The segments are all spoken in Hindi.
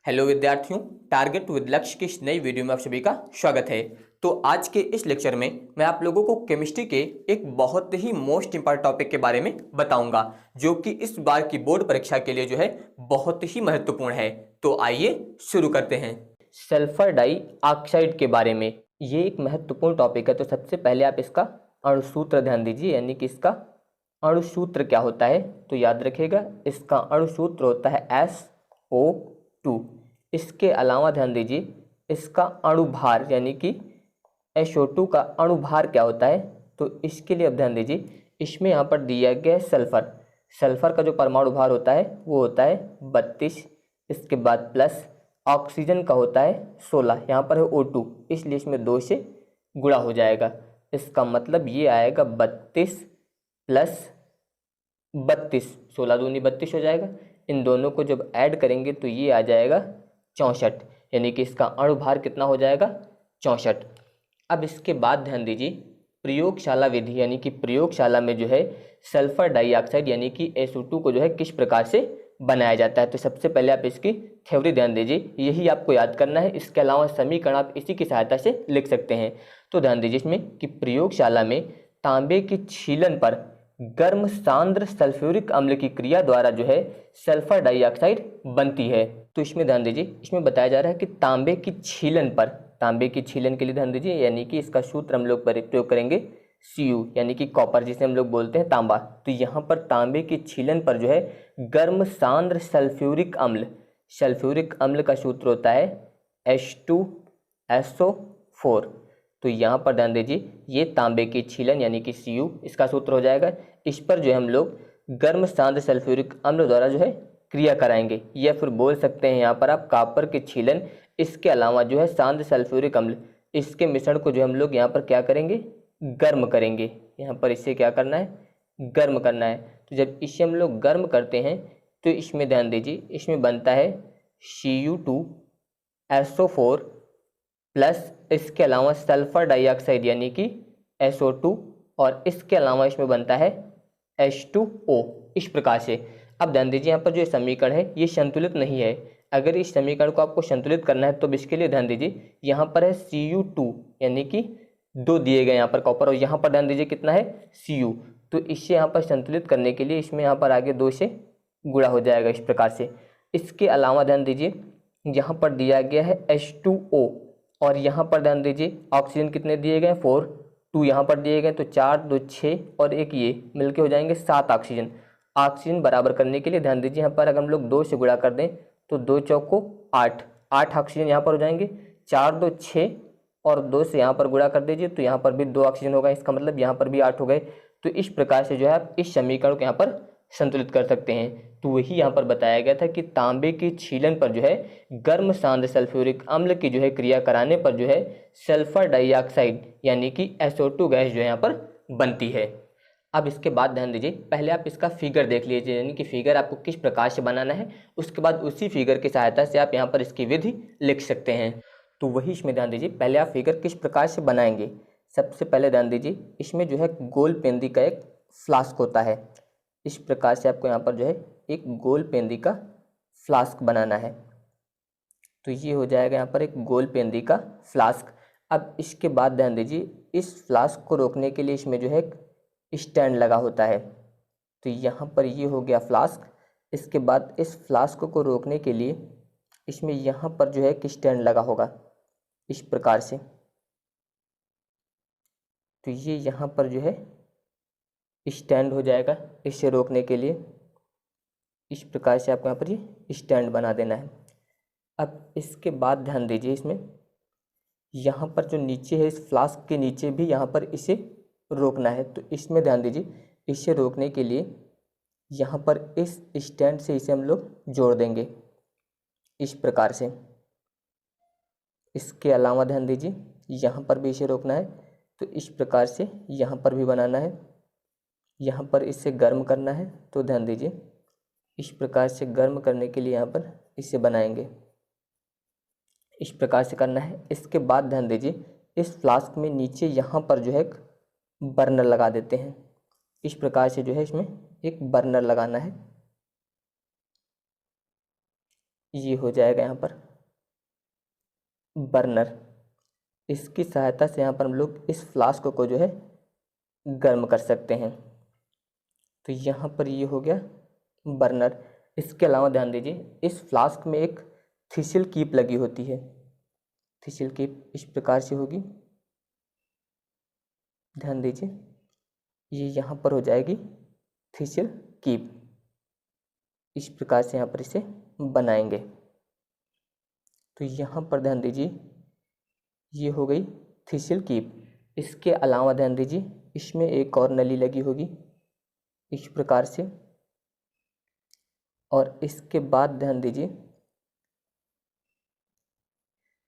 हेलो विद्यार्थियों, टारगेट विद लक्ष्य की इस नई वीडियो में आप सभी का स्वागत है। तो आज के इस लेक्चर में मैं आप लोगों को केमिस्ट्री के एक बहुत ही मोस्ट इंपॉर्टेंट टॉपिक के बारे में बताऊंगा, जो कि इस बार की बोर्ड परीक्षा के लिए जो है बहुत ही महत्वपूर्ण है। तो आइए शुरू करते हैं। सल्फर डाई ऑक्साइड के बारे में ये एक महत्वपूर्ण टॉपिक है। तो सबसे पहले आप इसका अणुसूत्र ध्यान दीजिए, यानी कि इसका अणुसूत्र क्या होता है। तो याद रखिएगा, इसका अणुसूत्र होता है SO2। इसके अलावा ध्यान दीजिए, इसका अणुभार यानी कि SO2 का अणुभार क्या होता है। तो इसके लिए अब ध्यान दीजिए, इसमें यहाँ पर दिया गया है सल्फर। सल्फर का जो परमाणु भार होता है वो होता है 32। इसके बाद प्लस ऑक्सीजन का होता है 16। यहाँ पर है O2, इसलिए इसमें 2 से गुणा हो जाएगा। इसका मतलब ये आएगा 32 प्लस 32, 16 दूनी 32 हो जाएगा। इन दोनों को जब ऐड करेंगे तो ये आ जाएगा 64, यानी कि इसका अणुभार कितना हो जाएगा 64। अब इसके बाद ध्यान दीजिए, प्रयोगशाला विधि यानी कि प्रयोगशाला में जो है सल्फर डाइऑक्साइड यानी कि SO2 को जो है किस प्रकार से बनाया जाता है। तो सबसे पहले आप इसकी थ्योरी ध्यान दीजिए, यही आपको याद करना है। इसके अलावा समीकरण आप इसी की सहायता से लिख सकते हैं। तो ध्यान दीजिए इसमें कि प्रयोगशाला में तांबे की छीलन पर गर्म सांद्र सल्फ्यूरिक अम्ल की क्रिया द्वारा जो है सल्फर डाइऑक्साइड बनती है। तो इसमें ध्यान दीजिए, इसमें बताया जा रहा है कि तांबे की छीलन पर, तांबे की छीलन के लिए ध्यान दीजिए, यानी कि इसका सूत्र हम लोग प्रयोग करेंगे Cu, यानी कि कॉपर, जिसे हम लोग बोलते हैं तांबा। तो यहाँ पर तांबे की छीलन पर जो है गर्म सांद्र सल्फ्यूरिक अम्ल, सल्फ्यूरिक अम्ल का सूत्र होता है H2SO4। तो यहाँ पर ध्यान दीजिए, ये तांबे की छीलन यानी कि Cu, इसका सूत्र हो जाएगा। इस पर जो है हम लोग गर्म सांद्र सल्फ्यूरिक अम्ल द्वारा जो है क्रिया कराएंगे, या फिर बोल सकते हैं यहाँ पर आप कॉपर की छीलन। इसके अलावा जो है सांद्र सल्फ्यूरिक अम्ल, इसके मिश्रण को जो हम लोग यहाँ पर क्या करेंगे, गर्म करेंगे। यहाँ पर इससे क्या करना है, गर्म करना है। तो जब इसे हम लोग गर्म करते हैं तो इसमें ध्यान दीजिए, इसमें बनता है Cu2SO4 प्लस इसके अलावा सल्फर डाइऑक्साइड यानी कि SO2, और इसके अलावा इसमें बनता है H2O, इस प्रकार से। अब ध्यान दीजिए, यहाँ पर जो समीकरण है ये संतुलित नहीं है। अगर इस समीकरण को आपको संतुलित करना है तो इसके लिए ध्यान दीजिए, यहाँ पर है Cu2 यानी कि 2 दिए गए यहाँ पर कॉपर, और यहाँ पर ध्यान दीजिए कितना है Cu। तो इससे यहाँ पर संतुलित करने के लिए इसमें यहाँ पर आगे 2 से गुणा हो जाएगा, इस प्रकार से। इसके अलावा ध्यान दीजिए, यहाँ पर दिया गया है H2O, और यहाँ पर ध्यान दीजिए ऑक्सीजन कितने दिए गए, 4, 2 यहाँ पर दिए गए, तो 4 2 6 और एक ये मिलके हो जाएंगे 7 ऑक्सीजन। ऑक्सीजन बराबर करने के लिए ध्यान दीजिए, यहाँ पर अगर हम लोग 2 से गुणा कर दें तो 2 चौको 8, 8 ऑक्सीजन यहाँ पर हो जाएंगे। 4 2 6 और 2 से यहाँ पर गुणा कर दीजिए तो यहाँ पर भी 2 ऑक्सीजन होगा, इसका मतलब यहाँ पर भी 8 हो गए। तो इस प्रकार से जो है आप इस समीकरण को यहाँ पर संतुलित कर सकते हैं। तो वही यहाँ पर बताया गया था कि तांबे की छीलन पर जो है गर्म सांद्र सल्फ्यूरिक अम्ल की जो है क्रिया कराने पर जो है सल्फर डाइऑक्साइड यानी कि SO2 गैस जो है यहाँ पर बनती है। अब इसके बाद ध्यान दीजिए, पहले आप इसका फिगर देख लीजिए, यानी कि फिगर आपको किस प्रकार से बनाना है। उसके बाद उसी फिगर की सहायता से आप यहाँ पर इसकी विधि लिख सकते हैं। तो वही इसमें ध्यान दीजिए, पहले आप फिगर किस प्रकार से बनाएंगे। सबसे पहले ध्यान दीजिए, इसमें जो है गोल पेंदी का एक फ्लास्क होता है। इस प्रकार से आपको यहाँ पर जो है एक गोल पेंदी का फ्लास्क बनाना है। तो ये हो जाएगा यहाँ पर एक गोल पेंदी का फ्लास्क। अब इसके बाद ध्यान दीजिए, इस फ्लास्क को रोकने के लिए इसमें जो है एक स्टैंड लगा होता है। तो यहाँ पर ये हो गया फ्लास्क। इसके बाद इस फ्लास्क को रोकने के लिए इसमें यहाँ पर जो है एक स्टैंड लगा होगा, इस प्रकार से। तो ये यहाँ पर जो है स्टैंड हो जाएगा इसे रोकने के लिए। इस प्रकार से आपको यहाँ पर ये स्टैंड बना देना है। अब इसके बाद ध्यान दीजिए, इसमें यहाँ पर जो नीचे है, इस फ्लास्क के नीचे भी यहाँ पर इसे रोकना है। तो इसमें ध्यान दीजिए, इसे रोकने के लिए यहाँ पर इस स्टैंड से इसे हम लोग जोड़ देंगे, इस प्रकार से। इसके अलावा ध्यान दीजिए, यहाँ पर भी इसे रोकना है, तो इस प्रकार से यहाँ पर भी बनाना है। यहाँ पर इसे गर्म करना है, तो ध्यान दीजिए इस प्रकार से गर्म करने के लिए यहाँ पर इसे बनाएंगे, इस प्रकार से करना है। इसके बाद ध्यान दीजिए, इस फ्लास्क में नीचे यहाँ पर जो है एक बर्नर लगा देते हैं। इस प्रकार से जो है इसमें एक बर्नर लगाना है। ये हो जाएगा यहाँ पर बर्नर। इसकी सहायता से यहाँ पर हम लोग इस फ्लास्क को जो है गर्म कर सकते हैं। तो यहाँ पर ये हो गया बर्नर। इसके अलावा ध्यान दीजिए इस फ्लास्क में एक थिसिल कीप लगी होती है। थिसिल कीप इस प्रकार से होगी, ध्यान दीजिए, ये यहाँ पर हो जाएगी थिसिल कीप। इस प्रकार से यहाँ पर इसे बनाएंगे। तो यहाँ पर ध्यान दीजिए ये हो गई थिसिल कीप। इसके अलावा ध्यान दीजिए इसमें एक और नली लगी होगी इस प्रकार से, और इसके बाद ध्यान दीजिए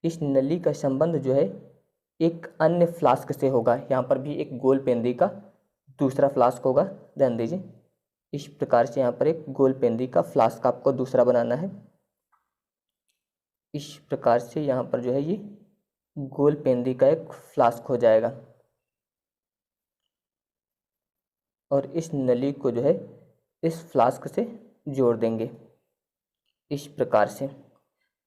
इस नली का संबंध जो है एक अन्य फ्लास्क से होगा। यहाँ पर भी एक गोल पेंदी का दूसरा फ्लास्क होगा। ध्यान दीजिए इस प्रकार से यहाँ पर एक गोल पेंदी का फ्लास्क आपको दूसरा बनाना है। इस प्रकार से यहाँ पर जो है ये गोल पेंदी का एक फ्लास्क हो जाएगा, और इस नली को जो है इस फ्लास्क से जोड़ देंगे इस प्रकार से।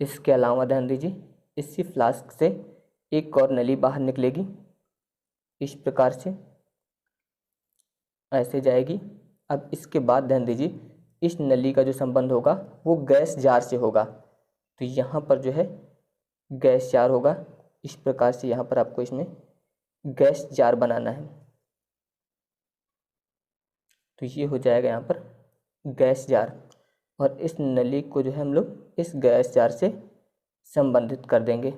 इसके अलावा ध्यान दीजिए इसी फ्लास्क से एक और नली बाहर निकलेगी इस प्रकार से, ऐसे जाएगी। अब इसके बाद ध्यान दीजिए इस नली का जो संबंध होगा वो गैस जार से होगा। तो यहाँ पर जो है गैस जार होगा इस प्रकार से। यहाँ पर आपको इसमें गैस जार बनाना है। तो ये हो जाएगा यहाँ पर गैस जार, और इस नली को जो है हम लोग इस गैस जार से संबंधित कर देंगे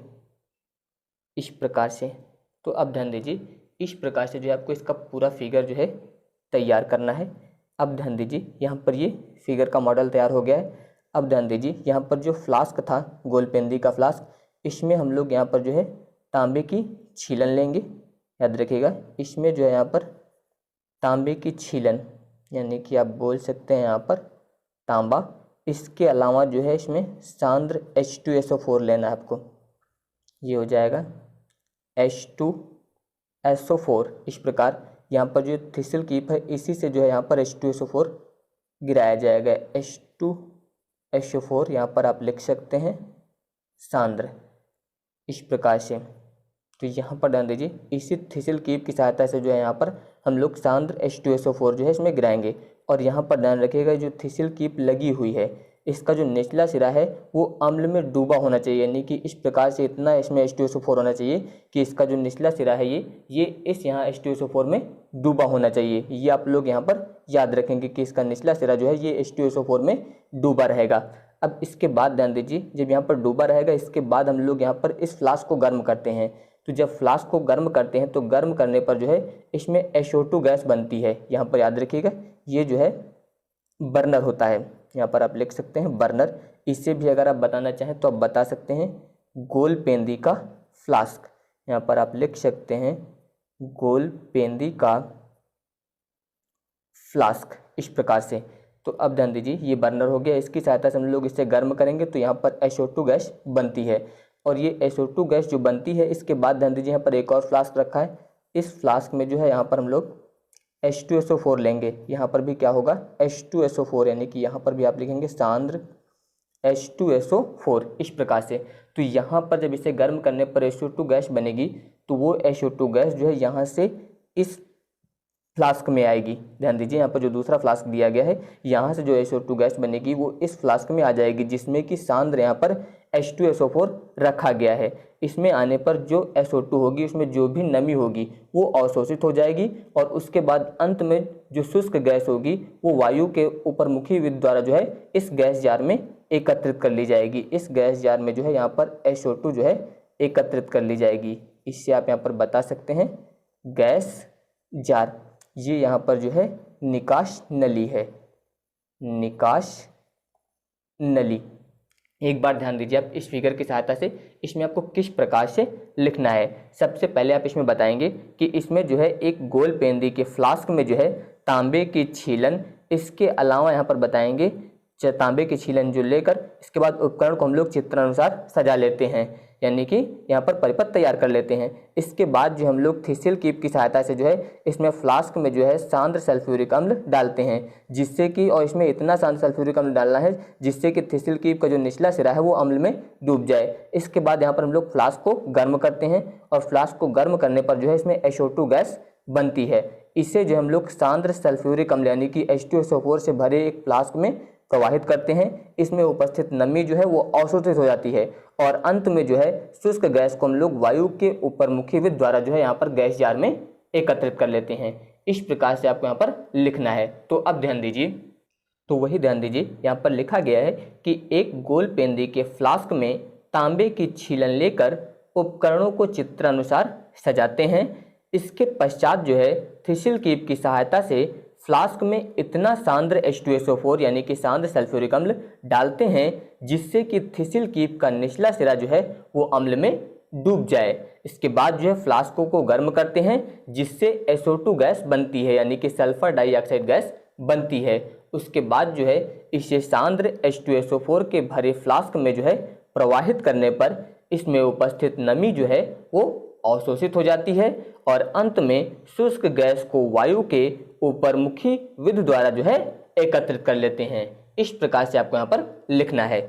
इस प्रकार से। तो अब ध्यान दीजिए इस प्रकार से जो है आपको इसका पूरा फिगर जो है तैयार करना है। अब ध्यान दीजिए यहाँ पर ये फिगर का मॉडल तैयार हो गया है। अब ध्यान दीजिए यहाँ पर जो फ्लास्क था गोलपेंदी का फ्लास्क, इसमें हम लोग यहाँ पर जो है तांबे की छीलन लेंगे। याद रखिएगा इसमें जो है यहाँ पर तांबे की छीलन, यानी कि आप बोल सकते हैं यहाँ पर तांबा। इसके अलावा जो है इसमें सांद्र H2SO4 लेना है आपको। ये हो जाएगा H2SO4। इस प्रकार यहाँ पर जो थिसिल कीप है इसी से जो है यहाँ पर H2SO4 गिराया जाएगा। H2SO4 यहाँ पर आप लिख सकते हैं सांद्र इस प्रकार से। तो यहाँ पर ध्यान दीजिए इसी थिसिल कीप की सहायता से जो है यहाँ पर हम लोग सांद्र H2SO4 जो है इसमें गिराएंगे। और यहाँ पर ध्यान रखिएगा जो थिसिल कीप लगी हुई है इसका जो निचला सिरा है वो अम्ल में डूबा होना चाहिए, यानी कि इस प्रकार से इतना इसमें H2SO4 होना चाहिए कि इसका जो निचला सिरा है ये इस यहाँ H2SO4 में डूबा होना चाहिए। ये आप लोग यहाँ पर याद रखेंगे कि इसका निचला सिरा जो है ये H2SO4 में डूबा रहेगा। अब इसके बाद ध्यान दीजिए जब यहाँ पर डूबा रहेगा इसके बाद हम लोग यहाँ पर इस फ्लास्क को गर्म करते हैं। तो जब फ्लास्क को गर्म करते हैं तो गर्म करने पर जो है इसमें SO2 गैस बनती है। यहाँ पर याद रखिएगा ये जो है बर्नर होता है। यहाँ पर आप लिख सकते हैं बर्नर। इससे भी अगर आप बताना चाहें तो आप बता सकते हैं गोल पेंदी का फ्लास्क। यहाँ पर आप लिख सकते हैं गोल पेंदी का फ्लास्क इस प्रकार से। तो अब ध्यान दीजिए ये बर्नर हो गया। इसकी सहायता से हम लोग इसे गर्म करेंगे तो यहाँ पर SO2 गैस बनती है, और ये SO2 गैस जो बनती है इसके बाद ध्यान दीजिए यहाँ पर एक और फ्लास्क रखा है। इस फ्लास्क में जो है यहाँ पर हम लोग H2SO4 लेंगे। यहाँ पर भी क्या होगा H2SO4, यानी कि यहाँ पर भी आप लिखेंगे सांद्र H2SO4 इस प्रकार से। तो यहाँ पर जब इसे गर्म करने पर SO2 गैस बनेगी तो वो SO2 गैस जो है यहाँ से इस फ्लास्क में आएगी। ध्यान दीजिए यहाँ पर जो दूसरा फ्लास्क दिया गया है यहाँ से जो SO2 गैस बनेगी वो इस फ्लास्क में आ जाएगी, जिसमें कि सांद्र यहाँ पर H2SO4 रखा गया है। इसमें आने पर जो SO2 होगी उसमें जो भी नमी होगी वो अवशोषित हो जाएगी, और उसके बाद अंत में जो शुष्क गैस होगी वो वायु के ऊपरमुखी विधि द्वारा जो है इस गैस जार में एकत्रित कर ली जाएगी। इस गैस जार में जो है यहाँ पर SO2 जो है एकत्रित कर ली जाएगी। इससे आप यहाँ पर बता सकते हैं गैस जार। ये यहाँ पर जो है निकास नली है, निकास नली। एक बार ध्यान दीजिए आप इस फिगर की सहायता से इसमें आपको किस प्रकार से लिखना है। सबसे पहले आप इसमें बताएंगे कि इसमें जो है एक गोल पेंदी के फ्लास्क में जो है तांबे की छीलन, इसके अलावा यहाँ पर बताएंगे तांबे की छीलन जो लेकर इसके बाद उपकरण को हम लोग चित्रानुसार सजा लेते हैं, यानी कि यहाँ पर परिपथ तैयार कर लेते हैं। इसके बाद जो हम लोग थिसिल कीप की सहायता से जो है इसमें फ्लास्क में जो है सांद्र सल्फ्यूरिक अम्ल डालते हैं, जिससे कि, और इसमें इतना सांद्र सल्फ्यूरिक अम्ल डालना है जिससे कि थिसिल कीप का जो निचला सिरा है वो अम्ल में डूब जाए। इसके बाद यहाँ पर हम लोग फ्लास्क को गर्म करते हैं और फ्लास्क को गर्म करने पर जो है इसमें SO2 गैस बनती है। इसे जो हम लोग सांद्र सल्फ्यूरिक अम्ल यानी कि H2SO4 से भरे एक फ्लास्क में प्रवाहित करते हैं। इसमें उपस्थित नमी जो है वो अवशोषित हो जाती है और अंत में जो है शुष्क गैस को हम लोग वायु के ऊपरमुखी विध द्वारा जो है यहाँ पर गैस जार में एकत्रित कर लेते हैं। इस प्रकार से आपको यहाँ पर लिखना है। तो अब ध्यान दीजिए, तो वही ध्यान दीजिए, यहाँ पर लिखा गया है कि एक गोल पेंदी के फ्लास्क में तांबे की छीलन लेकर उपकरणों को चित्रानुसार सजाते हैं। इसके पश्चात जो है थिसिल कीप की सहायता से फ्लास्क में इतना सांद्र H2SO4 यानी कि सांद्र सल्फ्यूरिक अम्ल डालते हैं जिससे कि थिसिल कीप का निचला सिरा जो है वो अम्ल में डूब जाए। इसके बाद जो है फ्लास्कों को गर्म करते हैं जिससे SO2 गैस बनती है, यानी कि सल्फर डाइऑक्साइड गैस बनती है। उसके बाद जो है इसे सांद्र H2SO4 के भरे फ्लास्क में जो है प्रवाहित करने पर इसमें उपस्थित नमी जो है वो अवशोषित हो जाती है और अंत में शुष्क गैस को वायु के ऊपरमुखी विध द्वारा जो है एकत्रित कर लेते हैं। इस प्रकार से आपको यहाँ पर लिखना है।